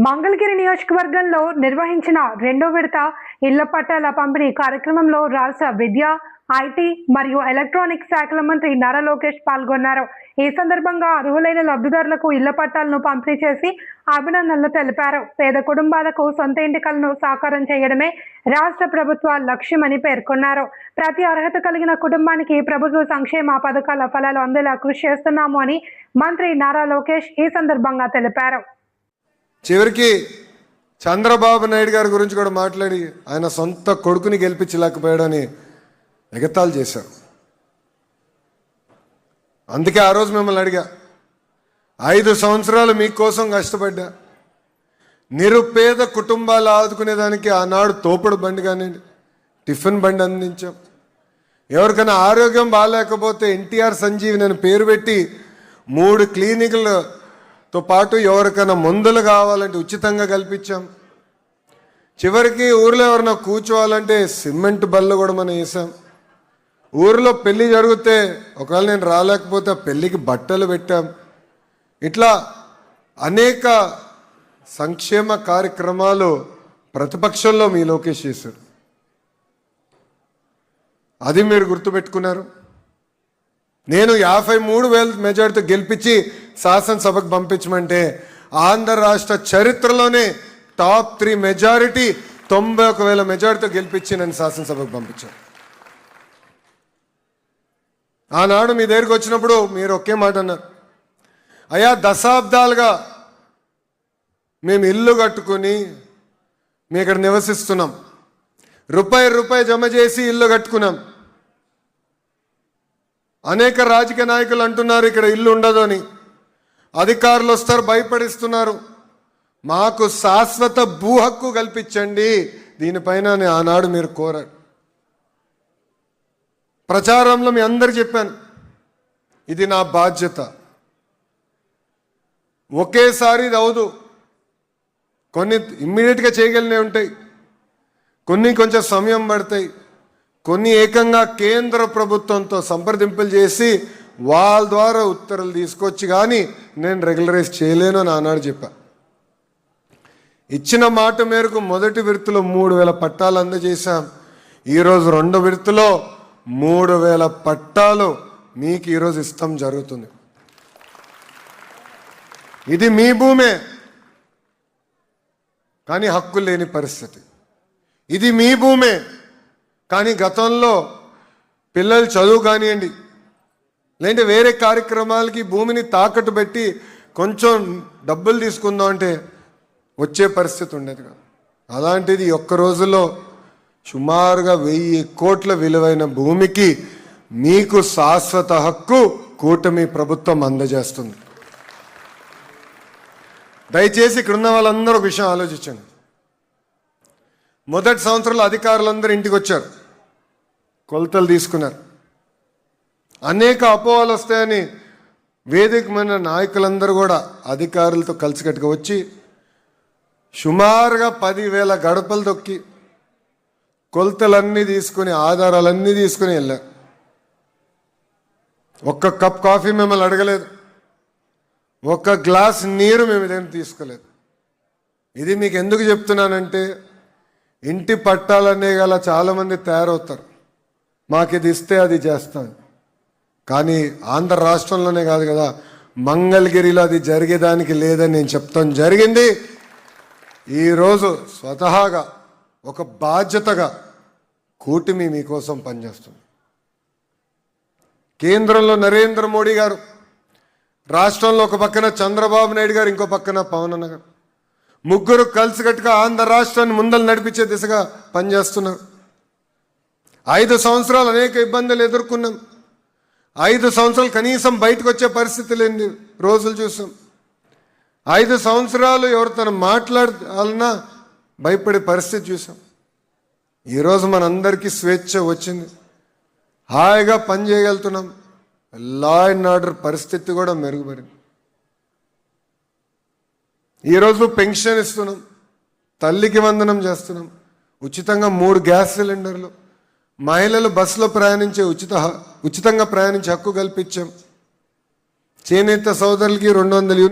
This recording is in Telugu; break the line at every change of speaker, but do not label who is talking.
మంగళగిరి నియోజకవర్గంలో నిర్వహించిన రెండో విడత ఇళ్ల పట్టాల పంపిణీ కార్యక్రమంలో రాష్ట్ర విద్య, ఐటీ మరియు ఎలక్ట్రానిక్స్ శాఖల మంత్రి నారా లోకేష్ పాల్గొన్నారు. ఈ సందర్భంగా అర్హులైన లబ్ధిదారులకు ఇళ్ల పట్టాలను పంపిణీ చేసి అభినందనలు తెలిపారు. పేద కుటుంబాలకు సొంత ఇంటి కలను సాకారం చేయడమే రాష్ట్ర ప్రభుత్వ లక్ష్యమని పేర్కొన్నారు. ప్రతి అర్హత కలిగిన కుటుంబానికి ప్రభుత్వ సంక్షేమ పథకాల ఫలాలు అందేలా కృషి చేస్తున్నాము అని మంత్రి నారా లోకేష్ ఈ సందర్భంగా తెలిపారు.
చివరికి చంద్రబాబు నాయుడు గారి గురించి కూడా మాట్లాడి ఆయన సొంత కొడుకుని గెలిపించలేకపోయాడని ఎగతాళి చేశారు. అందుకే ఆ రోజు మిమ్మల్ని అడిగా, 5 సంవత్సరాలు మీకోసం కష్టపడ్డా, నిరుపేద కుటుంబాలు ఆదుకునేదానికి ఆనాడు తోపుడు బండి కానివ్వండి, టిఫిన్ బండి అందించాం. ఎవరికైనా ఆరోగ్యం బాగాలేకపోతే ఎన్టీఆర్ సంజీవిని అని పేరు పెట్టి 3 క్లినిక్లతో పాటు ఎవరికైనా మందులు కావాలంటే ఉచితంగా కల్పించాం. చివరికి ఊర్లో ఎవరైనా కూర్చోవాలంటే సిమెంట్ బళ్ళు కూడా మనం వేసాం. ఊరిలో పెళ్లి జరిగితే ఒకవేళ నేను రాలేకపోతే ఆ పెళ్ళికి బట్టలు పెట్టాం. ఇట్లా అనేక సంక్షేమ కార్యక్రమాలు ప్రతిపక్షంలో మీ లోకేష్ చేశారు. అది మీరు గుర్తుపెట్టుకున్నారు. నేను 53,000 మెజార్టీతో గెలిపించి శాసనసభకు పంపించమంటే ఆంధ్ర రాష్ట్ర చరిత్రలోనే టాప్ 3 మెజారిటీ 91,000 మెజార్టీతో గెలిపించి నేను శాసనసభకు పంపించాను. ఆనాడు మీ దగ్గరికి వచ్చినప్పుడు మీరు ఒకే మాట అన్నారు, అయ్యా దశాబ్దాలుగా మేము ఇల్లు కట్టుకుని మీ ఇక్కడ నివసిస్తున్నాం, రూపాయి జమ చేసి ఇల్లు కట్టుకున్నాం. అనేక రాజకీయ నాయకులు అంటున్నారు ఇక్కడ ఇల్లు ఉండదు అని, అధికారులు వస్తారు భయపడిస్తున్నారు. మాకు శాశ్వత భూ హక్కు కల్పించండి, దీనిపైన ఆనాడు మీరు కోరారు. ప్రచారంలో మీ అందరు చెప్పాను, ఇది నా బాధ్యత. ఒకేసారి ఇది అవదు, కొన్ని ఇమ్మీడియట్గా చేయగలిగినవి ఉంటాయి, కొన్ని కొంచెం సమయం పడతాయి, కొన్ని ఏకంగా కేంద్ర ప్రభుత్వంతో సంప్రదింపులు చేసి వాళ్ళ ద్వారా ఉత్తర్వులు తీసుకొచ్చి కానీ నేను రెగ్యులరైజ్ చేయలేను అని ఆనాడు చెప్పా. ఇచ్చిన మాట మేరకు మొదటి విడతలో 3,000 పట్టాలు అందజేశాం. ఈరోజు రెండో విడతలో 3,000 పట్టాలు మీకు ఈరోజు ఇష్టం జరుగుతుంది. ఇది మీ భూమే కానీ హక్కు లేని పరిస్థితి. ఇది మీ భూమే కానీ గతంలో పిల్లలు చదువు కానివ్వండి, లేదంటే వేరే కార్యక్రమాలకి భూమిని తాకట్టు పెట్టి కొంచెం డబ్బులు తీసుకుందాం అంటే వచ్చే పరిస్థితి ఉండేది కాదు. అలాంటిది ఒక్క రోజులో సుమారుగా 1,000 కోట్ల విలువైన భూమికి మీకు శాశ్వత హక్కు కూటమి ప్రభుత్వం అందజేస్తుంది. దయచేసి ఇక్కడున్న వాళ్ళందరూ ఒక విషయం ఆలోచించండి. మొదటి సంవత్సరంలో అధికారులందరూ ఇంటికి వచ్చారు, కొలతలు తీసుకున్నారు. అనేక అపోహలు వస్తాయని వేదికమైన నాయకులందరూ కూడా అధికారులతో కలిసికట్టుగా వచ్చి సుమారుగా 10,000 గడపలు తొక్కి కొలతలన్నీ తీసుకుని ఆధారాలన్నీ తీసుకుని వెళ్ళారు. ఒక్క కప్ కాఫీ మిమ్మల్ని అడగలేదు, ఒక్క గ్లాస్ నీరు మేము ఇదేం తీసుకోలేదు. ఇది మీకు ఎందుకు చెప్తున్నానంటే ఇంటి పట్టాలనే గల చాలామంది తయారవుతారు, మాకు ఇది ఇస్తే అది చేస్తాను. కానీ ఆంధ్ర రాష్ట్రంలోనే కాదు కదా, మంగళగిరిలో అది జరిగేదానికి లేదని నేను చెప్తాం జరిగింది. ఈరోజు స్వతహాగా ఒక బాధ్యతగా కూటమి మీకోసం పనిచేస్తుంది. కేంద్రంలో నరేంద్ర మోడీ గారు, రాష్ట్రంలో ఒక పక్కన చంద్రబాబు నాయుడు గారు, ఇంకో పక్కన పవన్ అన్న గారు, ముగ్గురు కలిసికట్టుగా ఆంధ్ర రాష్ట్రాన్ని ముందలు నడిపించే దిశగా పనిచేస్తున్నారు. 5 సంవత్సరాలు అనేక ఇబ్బందులు ఎదుర్కొన్నాం. 5 సంవత్సరాలు కనీసం బయటకు వచ్చే పరిస్థితి లేని రోజులు చూసాం. 5 సంవత్సరాలు ఎవరితో మాట్లాడాలన్నా భయపడే పరిస్థితి చూసాం. ఈరోజు మనందరికీ స్వేచ్ఛ వచ్చింది, హాయిగా పని చేయగలుగుతున్నాం. లా అండ్ ఆర్డర్ పరిస్థితి కూడా మెరుగుపడింది. ఈరోజు పెన్షన్ ఇస్తున్నాం, తల్లికి వందనం చేస్తున్నాం, ఉచితంగా 3 గ్యాస్ సిలిండర్లు, మహిళలు బస్సులో ప్రయాణించే ఉచితంగా ప్రయాణించే హక్కు కల్పించాం. చేనేత సోదరులకి 200 యూనిట్